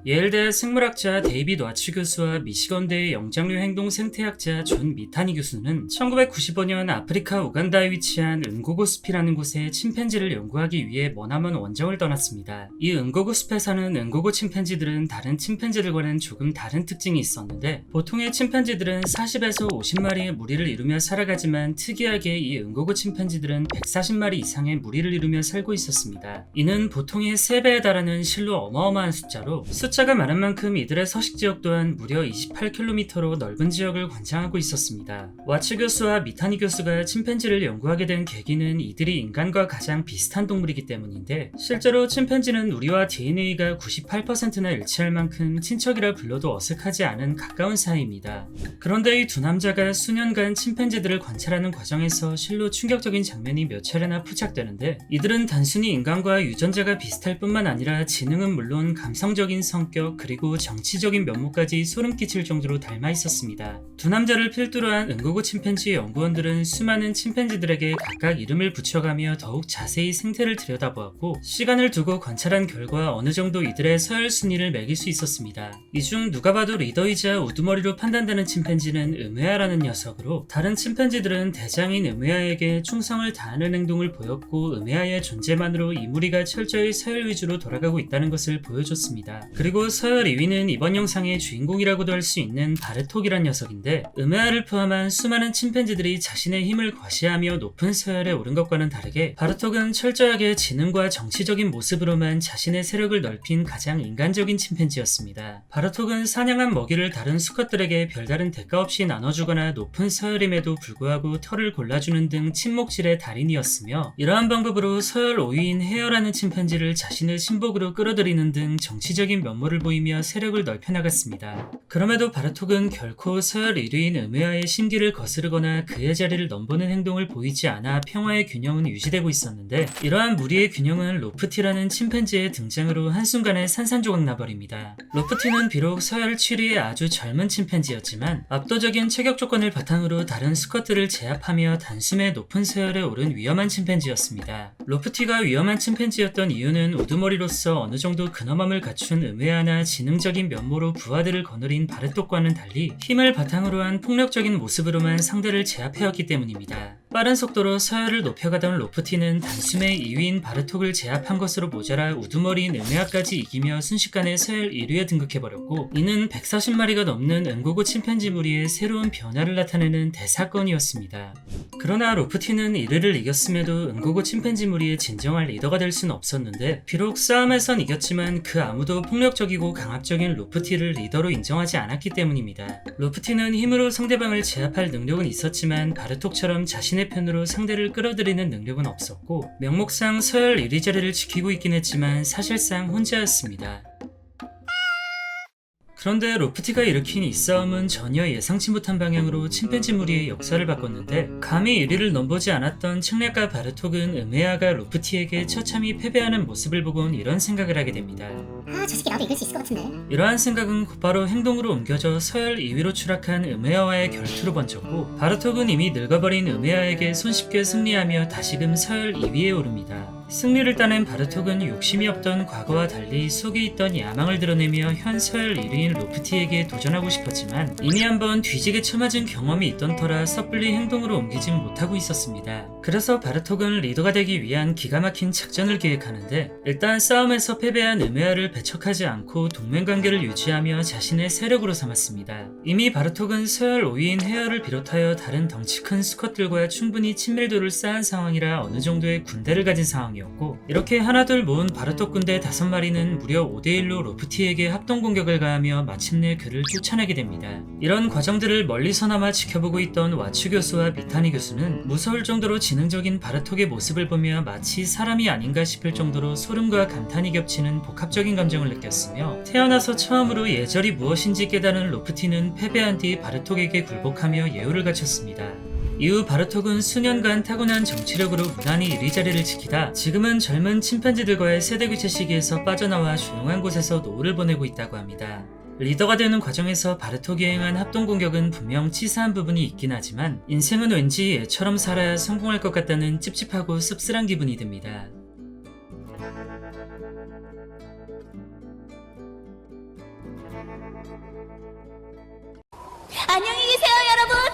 예일대 생물학자 데이빗 와츠 교수와 미시건대의 영장류 행동 생태학자 존 미타니 교수는 1995년 아프리카 우간다에 위치한 은고고 숲이라는 곳에 침팬지를 연구하기 위해 머나먼 원정을 떠났습니다. 이 은고고 숲에 사는 은고고 침팬지들은 다른 침팬지들과는 조금 다른 특징이 있었는데, 보통의 침팬지들은 40에서 50마리의 무리를 이루며 살아가지만 특이하게 이 은고고 침팬지들은 140마리 이상의 무리를 이루며 살고 있었습니다. 이는 보통의 3배에 달하는 실로 어마어마한 숫자로, 숫자가 많은 만큼 이들의 서식 지역 또한 무려 28km로 넓은 지역을 관장하고 있었습니다. 와츠 교수와 미타니 교수가 침팬지를 연구하게 된 계기는 이들이 인간과 가장 비슷한 동물이기 때문인데, 실제로 침팬지는 우리와 DNA가 98%나 일치할 만큼 친척이라 불러도 어색하지 않은 가까운 사이입니다. 그런데 이 두 남자가 수년간 침팬지들을 관찰하는 과정에서 실로 충격적인 장면이 몇 차례나 포착되는데, 이들은 단순히 인간과 유전자가 비슷할 뿐만 아니라 지능은 물론 감성적인 성격 그리고 정치적인 면모까지 소름 끼칠 정도로 닮아 있었습니다. 두 남자를 필두로 한 은고고 침팬지 연구원들은 수많은 침팬지들에게 각각 이름을 붙여가며 더욱 자세히 생태를 들여다보았고, 시간을 두고 관찰한 결과 어느 정도 이들의 서열 순위를 매길 수 있었습니다. 이 중 누가 봐도 리더이자 우두머리로 판단되는 침팬지는 음회아라는 녀석으로, 다른 침팬지들은 대장인 음회아에게 충성을 다하는 행동을 보였고, 음회아의 존재만으로 이 무리가 철저히 서열 위주로 돌아가고 있다는 것을 보여줬습니다. 그리고 서열 2위는 이번 영상의 주인공이라고도 할 수 있는 바르톡이란 녀석인데, 음회아를 포함한 수많은 침팬지들이 자신의 힘을 과시하며 높은 서열에 오른 것과는 다르게, 바르톡은 철저하게 지능과 정치적인 모습으로만 자신의 세력을 넓힌 가장 인간적인 침팬지였습니다. 바르톡은 사냥한 먹이를 다른 수컷들에게 별다른 대가 없이 나눠주거나 높은 서열임에도 불구하고 털을 골라주는 등 친목질의 달인이었으며, 이러한 방법으로 서열 5위인 헤어라는 침팬지를 자신의 신복으로 끌어들이는 등 정치적인 면모를 보이며 세력을 넓혀나갔습니다. 그럼에도 바르톡은 결코 서열 1위인 음회아의 심기를 거스르거나 그의 자리를 넘보는 행동을 보이지 않아 평화의 균형은 유지되고 있었는데, 이러한 무리의 균형은 로프티라는 침팬지의 등장으로 한순간에 산산조각 나버립니다. 로프티는 비록 서열 7위의 아주 젊은 침팬지였지만 압도적인 체격 조건을 바탕으로 다른 수컷들을 제압하며 단숨에 높은 서열에 오른 위험한 침팬지였습니다. 로프티가 위험한 침팬지였던 이유는 우두머리로서 어느 정도 근엄함을 갖춘 음회아나 지능적인 면모로 부하들을 거느린 바르톡과는 달리 힘을 바탕으로 한 폭력적인 모습으로만 상대를 제압해왔기 때문입니다. 빠른 속도로 서열을 높여가던 로프티는 단숨에 2위인 바르톡을 제압한 것으로 모자라 우두머리인 음회아까지 이기며 순식간에 서열 1위에 등극해버렸고, 이는 140마리가 넘는 은고고 침팬지 무리의 새로운 변화를 나타내는 대사건이었습니다. 그러나 로프티는 이르를 이겼음에도 은고고 침팬지 무리의 진정한 리더가 될 수는 없었는데, 비록 싸움에선 이겼지만 그 아무도 폭력적이고 강압적인 로프티를 리더로 인정하지 않았기 때문입니다. 로프티는 힘으로 상대방을 제압할 능력은 있었지만 바르톡처럼 자신의 편으로 상대를 끌어들이는 능력은 없었고, 명목상 서열 1위 자리를 지키고 있긴 했지만 사실상 혼자였습니다. 그런데 로프티가 일으킨 이 싸움은 전혀 예상치 못한 방향으로 침팬지 무리의 역사를 바꿨는데, 감히 1위를 넘보지 않았던 책략가 바르톡은 음회아가 로프티에게 처참히 패배하는 모습을 보곤 이런 생각을 하게 됩니다. 저 새끼 나도 이길 수 있을 것 같은데. 이러한 생각은 곧바로 행동으로 옮겨져 서열 2위로 추락한 음회아와의 결투로 번졌고, 바르톡은 이미 늙어버린 음회아에게 손쉽게 승리하며 다시금 서열 2위에 오릅니다. 승리를 따낸 바르톡은 욕심이 없던 과거와 달리 속에 있던 야망을 드러내며 현 서열 1위인 로프티에게 도전하고 싶었지만, 이미 한번 뒤지게 쳐맞은 경험이 있던 터라 섣불리 행동으로 옮기진 못하고 있었습니다. 그래서 바르톡은 리더가 되기 위한 기가 막힌 작전을 기획하는데, 일단 싸움에서 패배한 음회아를 배척하지 않고 동맹관계를 유지하며 자신의 세력으로 삼았습니다. 이미 바르톡은 서열 5위인 헤어를 비롯하여 다른 덩치 큰 수컷들과 충분히 친밀도를 쌓은 상황이라 어느 정도의 군대를 가진 상황이었고, 이렇게 하나둘 모은 바르톡 군대 5마리는 무려 5대1로 로프티에게 합동공격을 가하며 마침내 그를 쫓아내게 됩니다. 이런 과정들을 멀리서나마 지켜보고 있던 와츠 교수와 미타니 교수는 무서울 정도로 지능적인 바르톡의 모습을 보며 마치 사람이 아닌가 싶을 정도로 소름과 감탄이 겹치는 복합적인 감정을 느꼈으며, 태어나서 처음으로 예절이 무엇인지 깨달은 로프티는 패배한 뒤 바르톡에게 굴복하며 예우를 갖췄습니다. 이후 바르톡은 수년간 타고난 정치력으로 무난히 1위 자리를 지키다 지금은 젊은 침팬지들과의 세대교체 시기에서 빠져나와 조용한 곳에서 노후를 보내고 있다고 합니다. 리더가 되는 과정에서 바르톡이 행한 합동공격은 분명 치사한 부분이 있긴 하지만, 인생은 왠지 얘처럼 살아야 성공할 것 같다는 찝찝하고 씁쓸한 기분이 듭니다. 안녕히 계세요, 여러분!